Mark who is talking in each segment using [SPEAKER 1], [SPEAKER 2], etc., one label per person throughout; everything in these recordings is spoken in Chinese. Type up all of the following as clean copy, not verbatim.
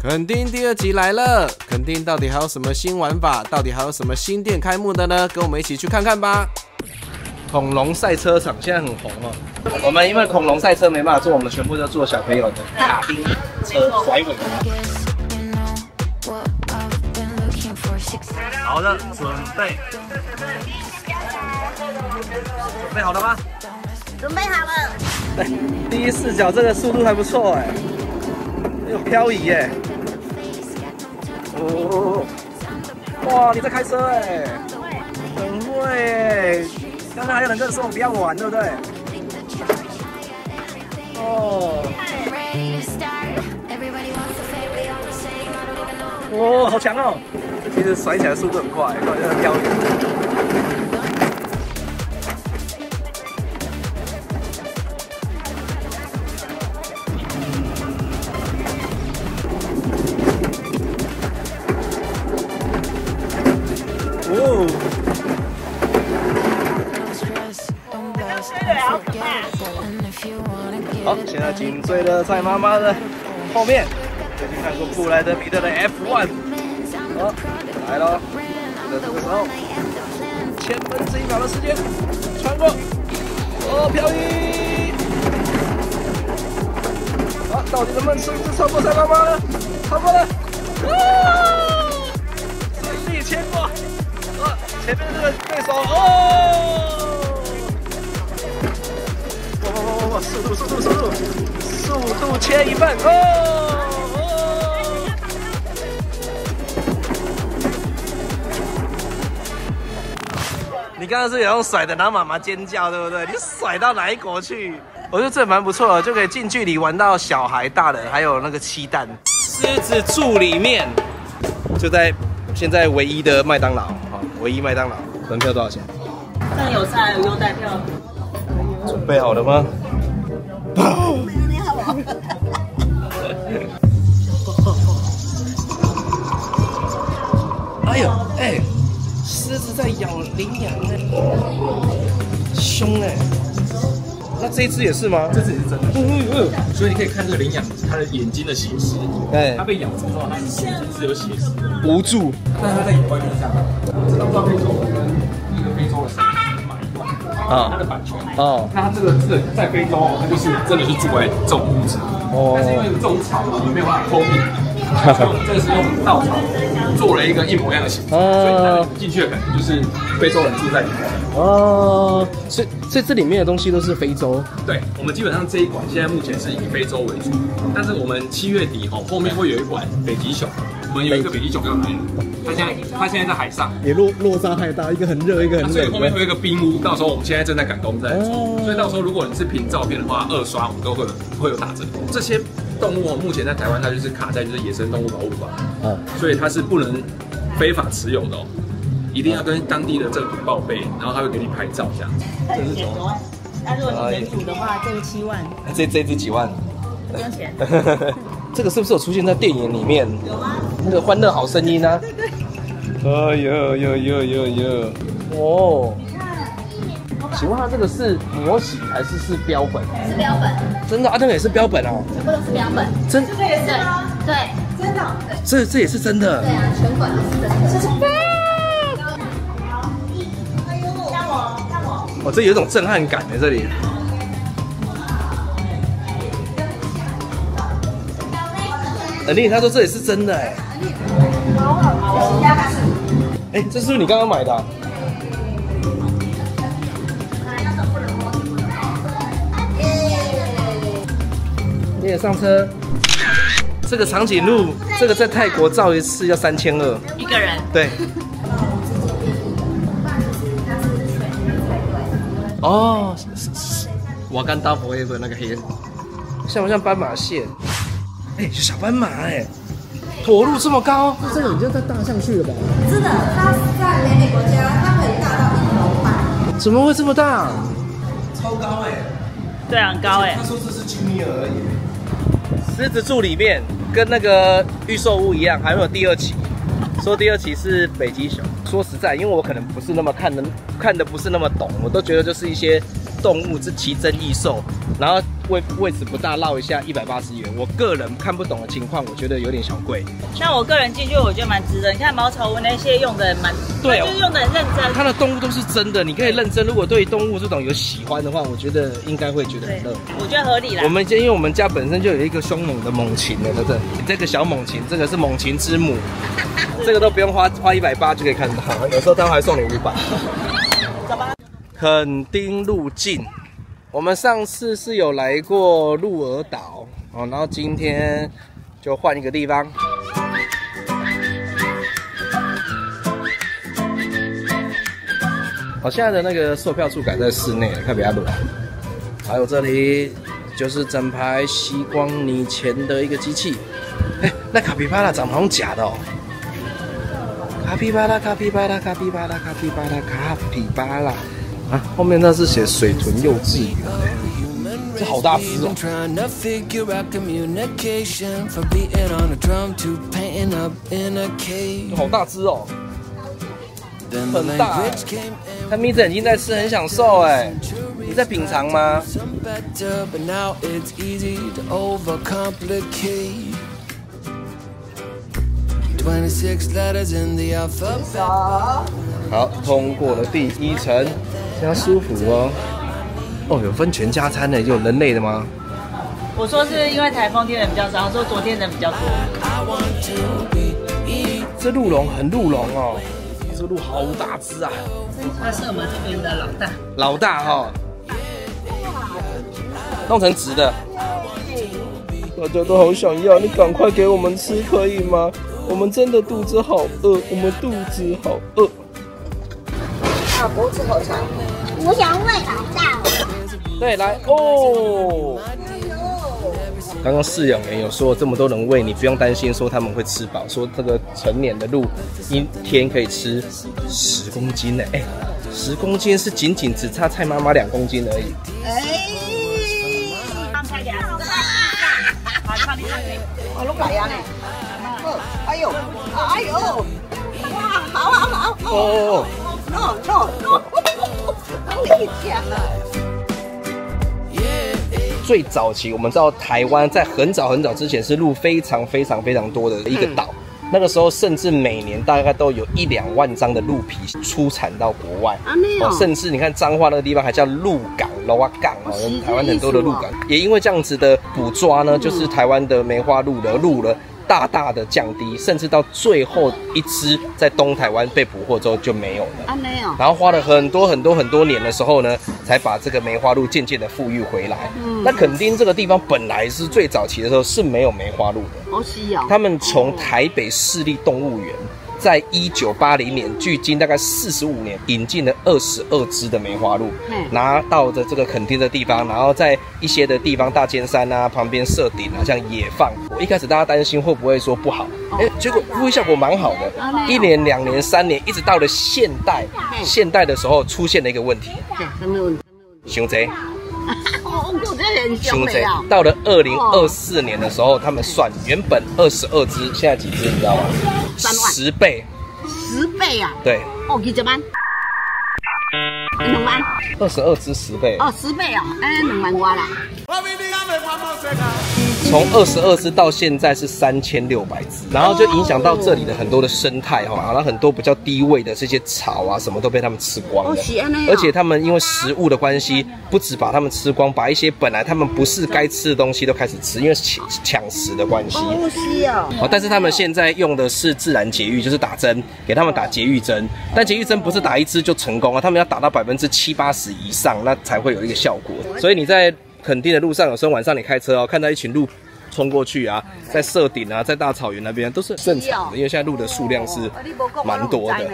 [SPEAKER 1] 垦丁第2集来了，垦丁到底还有什么新玩法？到底还有什么新店开幕的呢？跟我们一起去看看吧。恐龙赛车场现在很红哦。我们因为恐龙赛车没办法做，我们全部都做小朋友的卡丁车甩尾。好的，准备好了吗？
[SPEAKER 2] 准备好了。
[SPEAKER 1] 第一视角这个速度还不错哎，有漂移耶。哦，哇，你在开车哎，很会哎。刚刚还有人跟我说我不要玩，对不对？哦，哇，好强哦！其实甩起来速度很快，感觉很漂移。哦，好，现在紧追的在妈妈的后面，最近看过布莱德彼特的 F1， 好，来咯，就在这个时候，1/1000秒的时间穿过，哦，漂移，好，到底能不能顺势超过赛妈妈呢？超过了，顺利牵过。前面这个对手哦，哇，速度切1半哦。你刚刚是有用甩的，然后妈妈尖叫，对不对？你甩到哪一国去？我觉得这蛮不错的，就可以近距离玩到小孩、大人，还有那个鸡蛋。狮子柱里面，就在现在唯一的麦当劳。唯一麦当劳，门票多少钱？
[SPEAKER 2] 这有赛有优待票。
[SPEAKER 1] 准备好了吗？哎呦，哎，狮子在咬羚羊哎，凶哎。那这一只也是吗？
[SPEAKER 3] 这只也是真的。所以你可以看这个羚羊，它的眼睛的血丝，它被咬之后，它的眼睛是有血丝的，
[SPEAKER 1] 无助。
[SPEAKER 3] 但它在野外面下，知道非洲跟那个非洲的山买一段，它的版权。哦，那它这个在非洲，它就是真的是住在这种屋子。哦，但是因为这种草你没有办法封印，这个是用稻草做了一个一模一样的形状，所以它进去的感觉就是非洲人住在里面。
[SPEAKER 1] 哦，所以这里面的东西都是非洲。对，
[SPEAKER 3] 我们基本上这一馆现在目前是以非洲为主，但是我们7月底后面会有一馆北极熊，我们有一个北极熊要来了，它现在在海上，
[SPEAKER 1] 也落差太大，一个很热，一个很冷。
[SPEAKER 3] 所以后面会有一个冰屋，到时候我们现在正在赶工在做，所以到时候如果你是凭照片的话，2刷我们都会有打折。这些动物目前在台湾它就是卡在野生动物保护法，所以它是不能非法持有的哦。一定要跟当地的政府报备，然后他会给你拍照这样子。
[SPEAKER 2] 这是9万，那如果你人组的话，这个7万。
[SPEAKER 1] 这只几万？
[SPEAKER 2] 不用钱。
[SPEAKER 1] 这个是不是有出现在电影里面？
[SPEAKER 2] 有啊。
[SPEAKER 1] 那个《欢乐好声音》啊。
[SPEAKER 2] 对。
[SPEAKER 1] 哎呦！哦。请问它这个是模型还是标本？
[SPEAKER 2] 是标本。
[SPEAKER 1] 真的啊，那个也是标本哦。
[SPEAKER 2] 全部都是标本。
[SPEAKER 1] 真？
[SPEAKER 2] 这个也是吗？对，真的。
[SPEAKER 1] 这也是真的。
[SPEAKER 2] 对啊，全馆都是真的。
[SPEAKER 1] 哦，这有一种震撼感在这里。丽，他说这也是真的哎。哎，这是不是你刚刚买的？你也上车。这个长颈鹿，这个在泰国照一次要3200。
[SPEAKER 2] 一个人。
[SPEAKER 1] 对。哦，我干大佛也有那个黑，像不像斑马线？哎，小斑马哎，驼鹿这么高，这个已经在大象去了吧？
[SPEAKER 4] 真的，它在北美国家，它可以大到1楼半。
[SPEAKER 1] 怎么会这么大？超高哎！
[SPEAKER 2] 对啊，很高哎。
[SPEAKER 1] 他说这是9米而已。狮子柱里面跟那个预售屋一样，还会有第2期。说第2期是北极熊。说实在，因为我可能不是那么看的不是那么懂，我都觉得就是一些动物是奇珍异兽，然后位置不大，绕一下180元。我个人看不懂的情况，我觉得有点小贵。
[SPEAKER 2] 像我个人进去，我觉得蛮值得。你看茅草屋那些用的蛮，对，就是用的很认真。
[SPEAKER 1] 它的动物都是真的，你可以认真。如果对动物这种有喜欢的话，我觉得应该会觉得很乐。
[SPEAKER 2] 我觉得合理啦。
[SPEAKER 1] 因为我们家本身就有一个凶猛的猛禽了，对不对？这个小猛禽，这个是猛禽之母，这个都不用花180就可以看到，有时候他们还送你500。
[SPEAKER 2] 走吧。
[SPEAKER 1] 垦丁路径。我们上次是有来过鹿儿岛哦，然后今天就换一个地方。好，现在的那个售票处改在室内了，看比较冷。还有这里就是整排吸光你钱的一个机器。哎，那卡皮巴拉长得好像假的哦。卡皮巴拉，卡皮巴拉，卡皮巴拉，卡皮巴拉，卡皮巴拉。啊，后面那是写水豚幼稚园，这好大只哦！好大只哦，很大哎！它眯着眼睛在吃，很享受哎。你在品尝吗？好，通过了第1层，非常舒服哦。哦，有分全家餐的，有人类的吗？
[SPEAKER 2] 我说是因为台风天人比较少，说昨天人比较多。
[SPEAKER 1] 这鹿茸很鹿茸哦，这鹿好大只啊！
[SPEAKER 2] 它是我们这边的老大。
[SPEAKER 1] 老大哈、哦，弄成直的。大家都好想要，你赶快给我们吃可以吗？我们真的肚子好饿，我们肚子好饿。
[SPEAKER 4] 啊，脖子好长，我想喂老大。
[SPEAKER 1] 对，来哦。刚刚饲养员有说，这么多人喂你，不用担心说他们会吃饱。说这个成年的鹿一天可以吃10公斤呢，哎，10公斤是仅仅只差蔡妈妈2公斤而已。
[SPEAKER 4] 我碌嚟啊！哎呦，哎呦，哇，好，
[SPEAKER 1] 哦
[SPEAKER 4] ，no， 好厉害啊！
[SPEAKER 1] 最早期我们知道台湾在很早之前是鹿非常多的一个岛，那个时候甚至每年大概都有1-2万张的鹿皮出产到国外，甚至你看彰化那个地方还叫鹿港、罗瓦港哦，台湾很多的鹿港，也因为这样子的捕抓呢，就是台湾的梅花鹿的鹿呢大大的降低，甚至到最后一只在东台湾被捕获之后就没有了。然后花了很多年的时候呢，才把这个梅花鹿渐渐的富裕回来。那垦丁这个地方本来是最早期的时候是没有梅花鹿的。他们从台北市立动物园在1980年，距今大概45年，引进了22只的梅花鹿，拿到的这个垦丁的地方，然后在一些的地方，大尖山啊旁边设顶啊，这样野放。我一开始大家担心会不会说不好，结果复育效果蛮好的，1年、2年、3年，一直到了现代的时候出现了一个问题，
[SPEAKER 4] 什么问题？
[SPEAKER 1] 熊贼。
[SPEAKER 4] 熊贼啊！
[SPEAKER 1] 到了2024年的时候，他们算原本22只，现在几只你知道吗？10倍。
[SPEAKER 4] 10倍啊？
[SPEAKER 1] 对。
[SPEAKER 4] 哦，几万？2万
[SPEAKER 1] ？22只10倍。
[SPEAKER 4] 哦，10倍哦，2万多啦。
[SPEAKER 1] 从22只到现在是3600只，然后就影响到这里的很多的生态哈，然后很多比较低位的这些草啊什么都被他们吃光了，而且他们因为食物的关系，不止把他们吃光，把一些本来他们不是该吃的东西都开始吃，因为抢食的关系。哦，但是他们现在用的是自然节育，就是打针，给他们打节育针，但节育针不是打1支就成功啊，他们要打到70-80%以上，那才会有一个效果。所以你在垦丁的路上，有时候晚上你开车哦，看到一群鹿冲过去啊，在社顶啊，在大草原那边都是正常的，因为现在鹿的数量是蛮多的。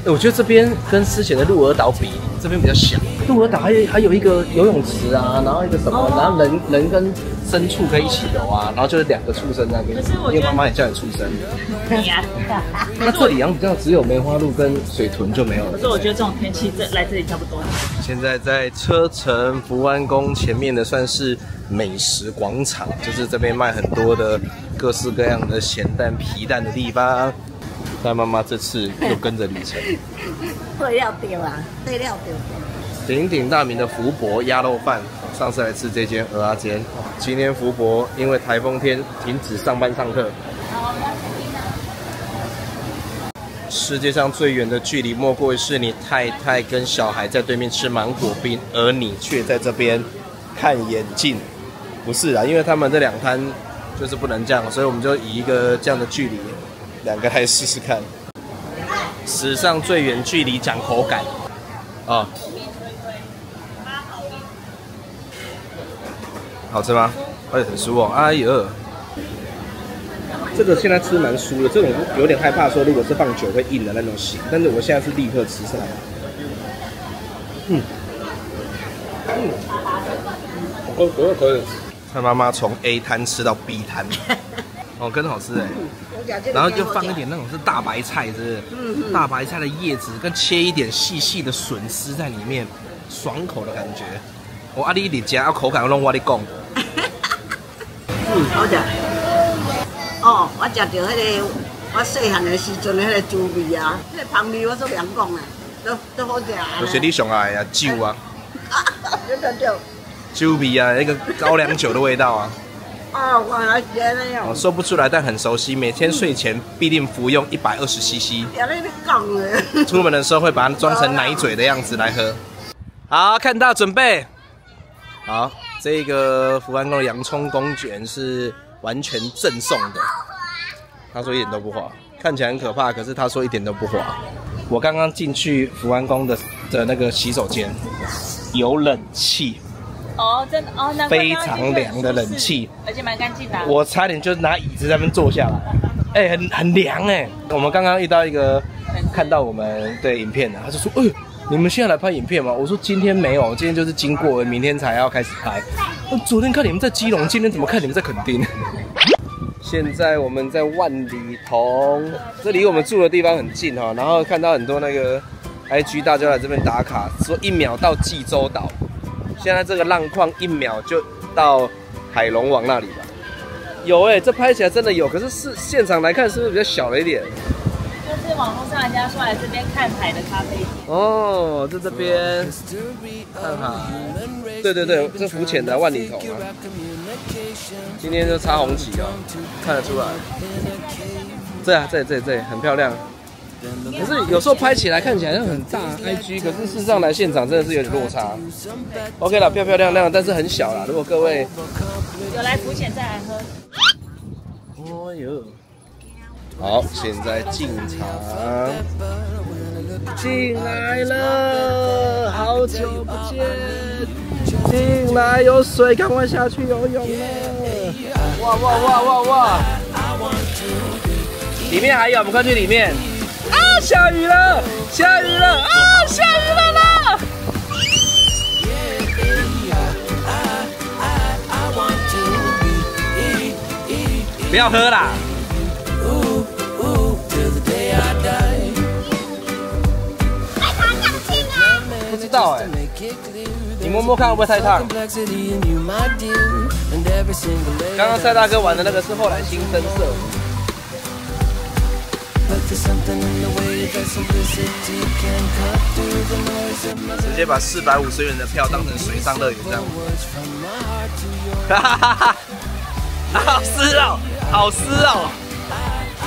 [SPEAKER 1] 我觉得这边跟之前的鹿儿岛比，这边比较小。鹿儿岛还有一个游泳池啊，然后一个什么，然后人跟牲畜可以一起游啊，然后就是2个畜生那边，因为妈妈也叫你畜生。那这里好像比较只有梅花鹿跟水豚就没有了。
[SPEAKER 2] 可是我觉得这种天气来这里差不多。
[SPEAKER 1] 现在在车城福安宫前面的算是美食广场，就是这边卖很多的各式各样的咸蛋、皮蛋的地方。但妈妈这次又跟着旅程，
[SPEAKER 4] 配料丢啊，配料丢。
[SPEAKER 1] 鼎鼎大名的福伯鸭肉饭，上次来吃这间蚵仔煎，今天福伯因为台风天停止上班上课。世界上最远的距离，莫过于是你太太跟小孩在对面吃芒果冰，而你却在这边看眼镜。不是啊，因为他们这2摊就是不能这样，所以我们就以一个这样的距离，2个来试试看。史上最远距离讲口感哦。好吃吗？很酥哦！哎呦，这个现在吃蛮酥的，这种有点害怕说，如果是放久会硬的那种型，但是我现在是立刻吃下来。可以。他妈妈从 A 摊吃到 B 摊，哦，更好吃哎。然后就放一点那种是大白菜，是不是？大白菜的叶子跟切一点细细的笋丝在里面，爽口的感觉。我阿你你吃，口感拢我你讲。
[SPEAKER 4] 好食。哦，我食到迄个我细汉的时阵的迄个猪味啊，迄个香味我做人讲的，都好食。
[SPEAKER 1] 就是你上爱啊，酒啊。
[SPEAKER 4] 对。
[SPEAKER 1] 酒味啊，那个高粱酒的味道啊。
[SPEAKER 4] 哦，我还觉得哟。
[SPEAKER 1] 我说不出来，但很熟悉。每天睡前必定服用120cc。出门的时候会把它装成奶嘴的样子来喝。好，看到准备。好，这个福安宫的洋葱公卷是完全赠送的。他说一点都不滑，看起来很可怕，可是他说一点都不滑。我刚刚进去福安宫的那个洗手间，有冷气。哦，真的哦，非常凉的冷气，
[SPEAKER 2] 而且蛮干净的。
[SPEAKER 1] 我差点就拿椅子在那边坐下来，哎，很凉哎。我们刚刚遇到一个看到我们的影片的，他就说，你们现在来拍影片吗？我说今天没有，今天就是经过，明天才要开始拍。昨天看你们在基隆，今天怎么看你们在垦丁？现在我们在万里桐，这离我们住的地方很近哈，然后看到很多那个 IG 大家来这边打卡，说1秒到济州岛。现在这个浪况1秒就到海龙王那里吧。有哎，这拍起来真的有，可是现场来看是不是比较小了一点？
[SPEAKER 2] 就是网络上人家说来这边看海的咖啡。
[SPEAKER 1] 哦，在这边看海。对，这浮潜的万里桐啊。今天就插红旗哦，看得出来。这很漂亮。可是有时候拍起来看起来像很大 IG， 可是事实上来现场真的是有点落差。OK 啦，漂漂亮亮，但是很小啦。如果各位
[SPEAKER 2] 有来浮潜再来喝。
[SPEAKER 1] 哦呦，好，现在进场，进来了，好久不见，进来有水，赶快下去游泳了。哇！里面还有，我们快去里面。啊！下雨了啊！下雨了啦！不要喝啦！不知道哎，你摸摸看会不会太烫？刚刚蔡大哥玩的那个是后来新增色。直接把450元的票当成水上乐园这样，好湿哦，好湿哦！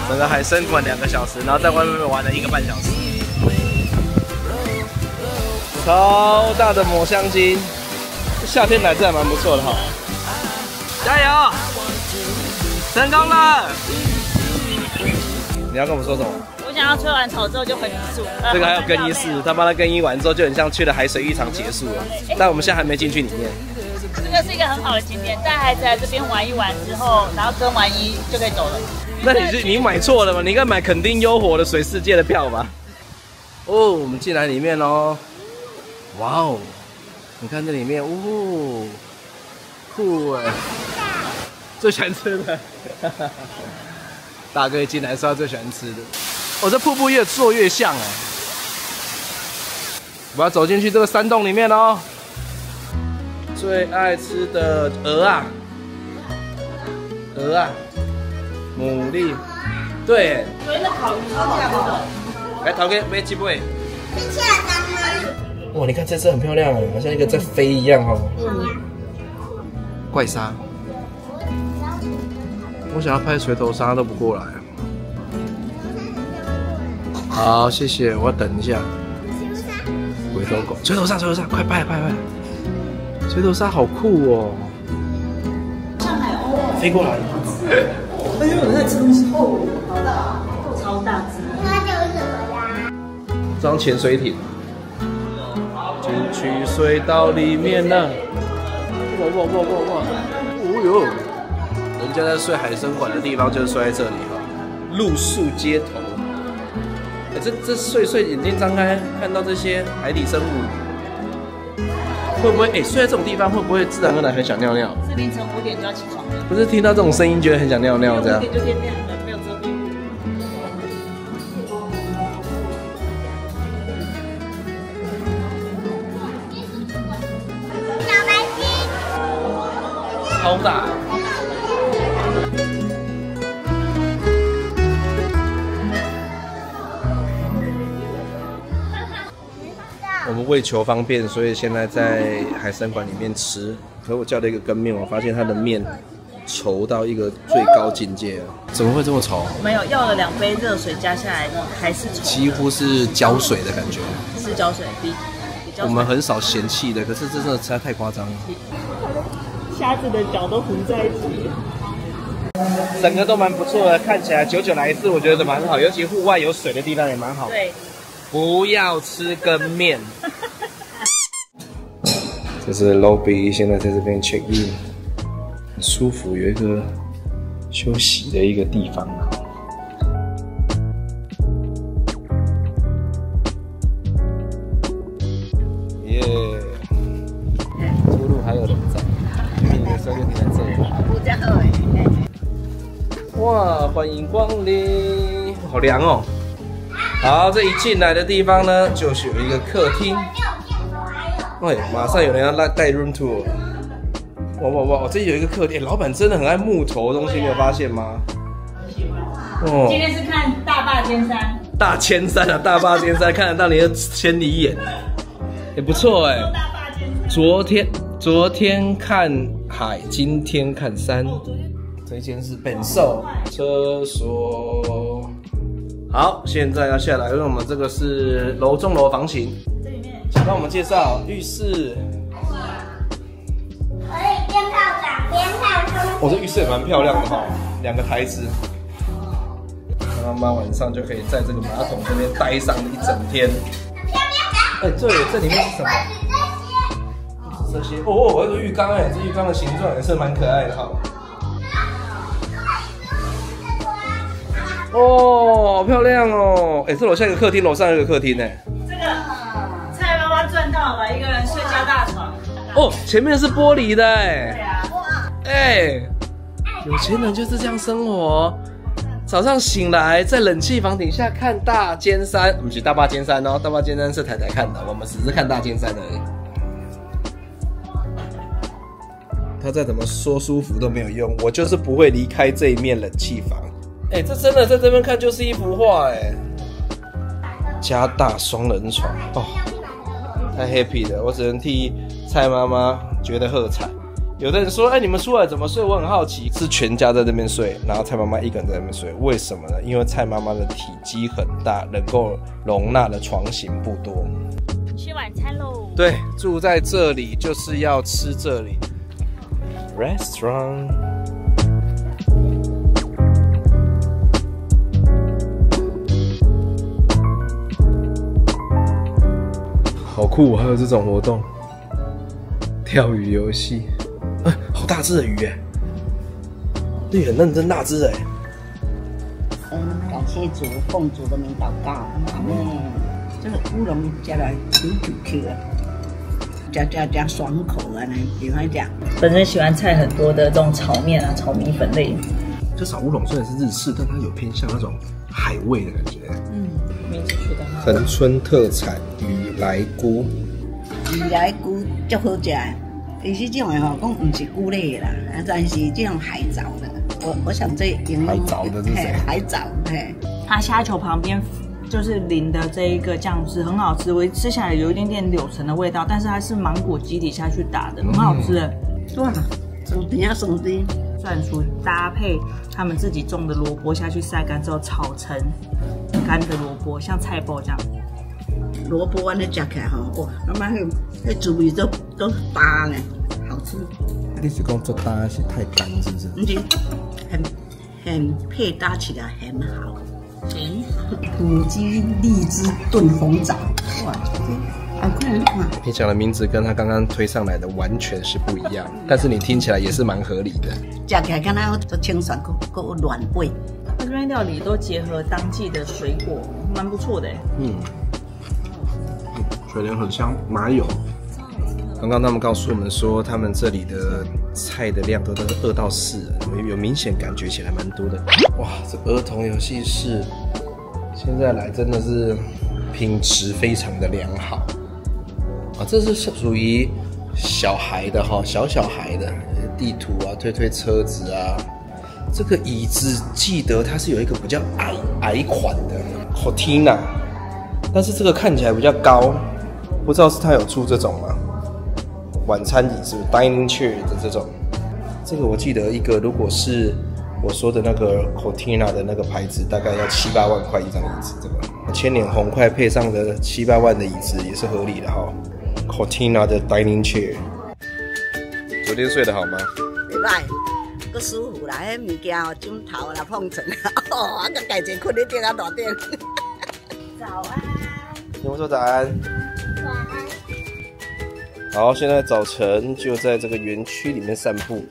[SPEAKER 1] 整个海参馆2个小时，然后在外面玩了1个半小时，超大的抹香鲸，夏天来这还蛮不错的哈，加油，成功了！你要跟我们说什么？
[SPEAKER 2] 我想要吹完头之后就回民宿。
[SPEAKER 1] 这个还有更衣室，他帮他更衣完之后就很像去了海水浴场结束了，但我们现在还没进去里面。
[SPEAKER 2] 这个是一个很好的景点，带孩子来这边玩一玩之后，然后更完衣就可以走了。
[SPEAKER 1] 那你买错了吗？你应该买垦丁悠活的水世界的票吧？哦，我们进来里面喽！哇哦，你看这里面，哦，酷哎！最喜欢吃的，大哥一进来说他最喜欢吃的。哦，这瀑布越做越像哎！我要走进去这个山洞里面哦。最爱吃的鹅啊，牡蛎，对。
[SPEAKER 2] 所以那烤鱼是这样的。
[SPEAKER 1] 来，头家买几杯？哇，你看这只很漂亮哎，好像一个在飞一样哦。怪鲨。我想要拍锤头鲨都不过来。好，谢谢，我等一下。回头狗，锤头鲨，快拍！锤头鲨好酷哦！
[SPEAKER 2] 上海鸥
[SPEAKER 1] 飞过来。
[SPEAKER 2] 哎呦，我在吃东西。哦，好大，超大只。
[SPEAKER 5] 那就是什么呀？
[SPEAKER 1] 这张潜水艇。进去隧道里面呢。哇！哦呦！人家在睡海参馆的地方就是睡在这里哈，露宿街头。这睡眼睛张开看到这些海底生物，会不会睡在这种地方会不会自然而然很想尿尿？
[SPEAKER 2] 是凌晨5点就要起床了。
[SPEAKER 1] 不是听到这种声音觉得很想尿尿这样？
[SPEAKER 2] 5点就天亮了，没有遮蔽物。
[SPEAKER 5] 小白鸡。
[SPEAKER 1] 超大。我们为求方便，所以现在在海参馆里面吃。可我叫了一个羹面，我发现它的面稠到一个最高境界了。怎么会这么稠？
[SPEAKER 2] 没有，要了2杯热水加下来还是稠，
[SPEAKER 1] 几乎是胶水的感觉。
[SPEAKER 2] 是胶水，比胶水。
[SPEAKER 1] 我们很少嫌弃的，可是这真的实在太夸张了。
[SPEAKER 2] 虾子的脚都糊在一起。
[SPEAKER 1] 整个都蛮不错的，看起来久久来一次，我觉得蛮好，尤其户外有水的地方也蛮好。
[SPEAKER 2] 对。
[SPEAKER 1] 不要吃羹面。这是 lobby， 现在在这边 check in， 很舒服，有一个休息的一个地方啊。耶，出入还有人在，因为你的时候就停在这里。
[SPEAKER 4] 比较好诶。
[SPEAKER 1] 哇，欢迎光临，好凉哦。好，这一进来的地方呢，就是有一个客厅。哎，马上有人要带 room tour。哇！这有一个客厅，老板真的很爱木头的东西，你有发现吗？
[SPEAKER 2] 哦。今天是看大坝尖山。
[SPEAKER 1] 大尖山啊，大坝尖山看得到你的千里眼，也不错哎。
[SPEAKER 2] 大坝尖山。
[SPEAKER 1] 昨天看海，今天看山。这间是本寿厕所。好，现在要下来，因为我们这个是楼中楼房型。
[SPEAKER 2] 这里面，
[SPEAKER 1] 请帮我们介绍浴室。
[SPEAKER 5] 可以边泡澡边看书。
[SPEAKER 1] 我这浴室也蛮漂亮的哈，2个台子。妈妈晚上就可以在这个马桶这边待上一整天。哎，这里面是什么？这些哦，我有个浴缸哎，这浴缸的形状也是蛮可爱的哈。哦，好漂亮哦！哎，这楼下有个客厅，楼上有个客厅哎。
[SPEAKER 2] 这个蔡妈妈赚到了，一个人睡加大床。
[SPEAKER 1] 哦，前面是玻璃的哎。
[SPEAKER 2] 对啊。
[SPEAKER 1] 哎，有钱人就是这样生活。早上醒来，在冷气房底下看大尖山，不是大坝尖山哦，大坝尖山是太太看的，我们只是看大尖山而已。他再怎么说舒服都没有用，我就是不会离开这一面冷气房。哎，这真的在这边看就是一幅画哎，加大双人床哦，太 happy 了，我只能替蔡妈妈觉得喝彩。有的人说，哎，你们出来怎么睡？我很好奇，是全家在这边睡，然后蔡妈妈一个人在那边睡，为什么呢？因为蔡妈妈的体积很大，能够容纳的床型不多。
[SPEAKER 2] 吃晚餐喽。
[SPEAKER 1] 对，住在这里就是要吃这里。Restaurant。好酷，还有这种活动，钓鱼游戏，好大只的鱼哎，你很认真大只哎。
[SPEAKER 4] 感谢主，奉主的名祷告。这个乌龙加来999啊，加爽口啊，比方讲。
[SPEAKER 2] 本身喜欢菜很多的这种炒面啊、炒米粉类。
[SPEAKER 1] 这炒乌龙虽然是日式，但它有偏向那种海味的感觉。
[SPEAKER 2] 名字取得好。
[SPEAKER 1] 恒春特产雨来菇。
[SPEAKER 4] 雨来菇足好食，其实这种的吼，讲不是菇类的啦，但是这种海藻的。我想这应该
[SPEAKER 1] 海藻的是谁？
[SPEAKER 4] 海藻，嘿。
[SPEAKER 2] 它虾球旁边就是淋的这一个酱汁很好吃，我吃起来有一点点柳橙的味道，但是它是芒果基底下去打的，很好吃的。
[SPEAKER 4] 哇，酸甜啊酸甜，
[SPEAKER 2] 蒜酥搭配他们自己种的萝卜下去晒干之后炒成干的萝卜，像菜包这样。
[SPEAKER 4] 萝卜安尼吃起来吼，哇，那么那滋味都搭呢，好吃。
[SPEAKER 1] 你是讲做搭是太干是不是？
[SPEAKER 4] 不是，很配搭起来很好。土鸡荔枝炖红枣，哇，好快乐啊！
[SPEAKER 1] 你讲的名字跟他刚刚推上来的完全是不一样，但是你听起来也是蛮合理的。
[SPEAKER 4] 吃起来敢若做清爽，够软味。
[SPEAKER 2] 这边料理都结合当季的水果，蛮不错的。
[SPEAKER 1] 水莲很香，麻油。刚刚他们告诉我们说，他们这里的菜的量都是2到4人，有明显感觉起来蛮多的。哇，这儿童游戏室现在来真的是品质非常的良好啊！这是属于小孩的哈，小孩的地图啊，推车子啊。这个椅子记得它是有一个比较矮款的 Cortina， 但是这个看起来比较高，不知道是它有出这种吗？晚餐椅是不是 dining chair 的这种？这个我记得一个，如果是我说的那个 Cortina 的那个牌子，大概要7、8万块一张椅子。这个千年红块配上的7、8万的椅子也是合理的哈。Cortina 的 dining chair。昨天睡得好吗？
[SPEAKER 4] 袂歹，阁舒服啦。迄物件哦，枕头啦、碰床啦，哦，啊，甲家己困咧顶啊大顶。早安。
[SPEAKER 1] 你们说早安。
[SPEAKER 5] 晚安。
[SPEAKER 1] 好，现在早晨就在这个园区里面散步。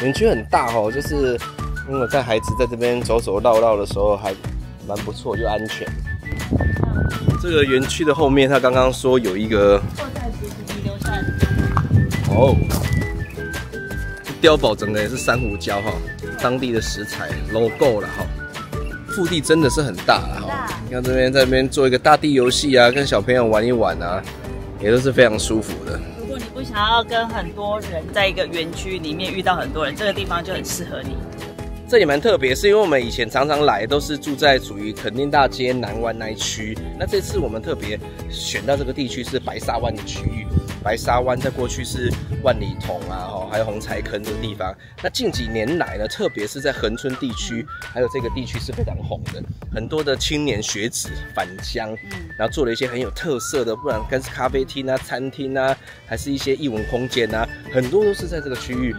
[SPEAKER 1] 园区很大哦，就是因为我带孩子在这边走走绕绕的时候还蛮不错，又安全。这个园区的后面，他刚刚说有一个
[SPEAKER 2] 坐在竹子遗留下来的。
[SPEAKER 1] 哦，碉堡整个也是珊瑚礁哈，当地的食材 logo 了哈。腹地真的是很大了哈，你看这边在这边做一个大地游戏啊，跟小朋友玩一玩啊，也都是非常舒服的。
[SPEAKER 2] 如果你不想要跟很多人在一个园区里面遇到很多人，这个地方就很适合你。
[SPEAKER 1] 这里蛮特别，是因为我们以前常常来都是住在属于垦丁大街南湾那一区，那这次我们特别选到这个地区是白沙湾的区域。白沙湾在过去是万里桐啊，还有红柴坑这个地方。那近几年来呢，特别是在恒春地区，还有这个地区是非常红的，很多的青年学子返乡，然后做了一些很有特色的，不然跟咖啡厅啊、餐厅啊，还是一些艺文空间啊，很多都是在这个区域。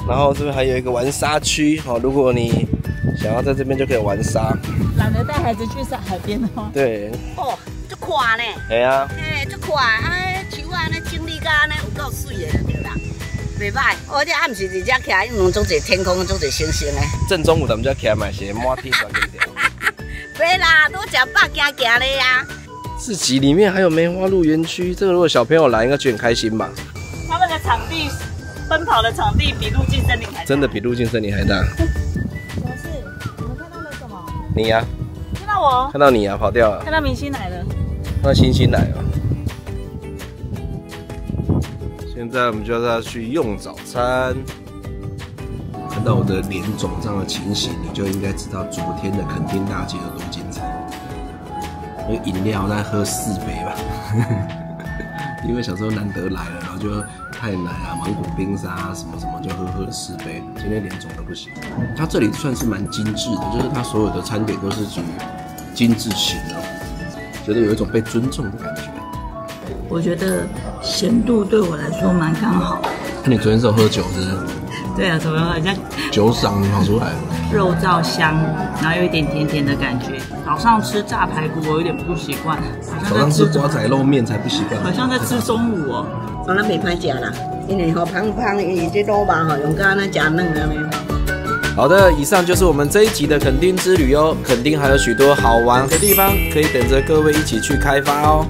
[SPEAKER 1] 然后这边还有一个玩沙区，如果你想要在这边就可以玩沙。
[SPEAKER 2] 懒得带孩子去海边哦。
[SPEAKER 1] 对。
[SPEAKER 4] 哦，足快呢。
[SPEAKER 1] 系啊。
[SPEAKER 4] 嘿，足快，树啊，安尼整理甲安尼有够水的对啦，袂歹。我这暗时伫遮徛，因为足侪天空，足侪星星的。
[SPEAKER 1] 正中午咱们就徛买些满地转给掉。
[SPEAKER 4] 对啦，都食饱行行的呀。
[SPEAKER 1] 市集里面还有梅花鹿园区，这个如果小朋友来，应该觉得很开心吧？
[SPEAKER 2] 他们的场地。奔跑的场地比入境森林还大，
[SPEAKER 1] 真的比入境森林还大。
[SPEAKER 2] 什么事？你们看到了什么？
[SPEAKER 1] 你呀、
[SPEAKER 2] 看到我？
[SPEAKER 1] 看到你呀、跑掉了。
[SPEAKER 2] 看到明星来了。
[SPEAKER 1] 看到星星来了。现在我们就要去用早餐。看到我的脸肿胀的情形，你就应该知道昨天的垦丁大街有多精彩。那个饮料大概喝4杯吧。因为小时候难得来了，然后就太奶啊、芒果冰沙啊什么什么，就喝了4杯。今天脸肿的不行。它这里算是蛮精致的，就是它所有的餐点都是属于精致型的，觉得有一种被尊重的感觉。
[SPEAKER 2] 我觉得咸度对我来说蛮刚好。
[SPEAKER 1] 那你昨天是有喝酒是不是？
[SPEAKER 2] 对啊，怎么好像
[SPEAKER 1] 酒嗓跑出来了？
[SPEAKER 2] 肉燥香，然后有一点甜甜的感觉。早上吃炸排骨我有点不习惯，
[SPEAKER 1] 早上吃瓜仔肉面才不习惯，
[SPEAKER 2] 好像在吃中午哦。
[SPEAKER 4] 当然袂歹食啦，因为胖伊这卤肉用到安尼食嫩安尼。
[SPEAKER 1] 好的，以上就是我们这一集的垦丁之旅哦。垦丁还有许多好玩的地方，可以等着各位一起去开发哦。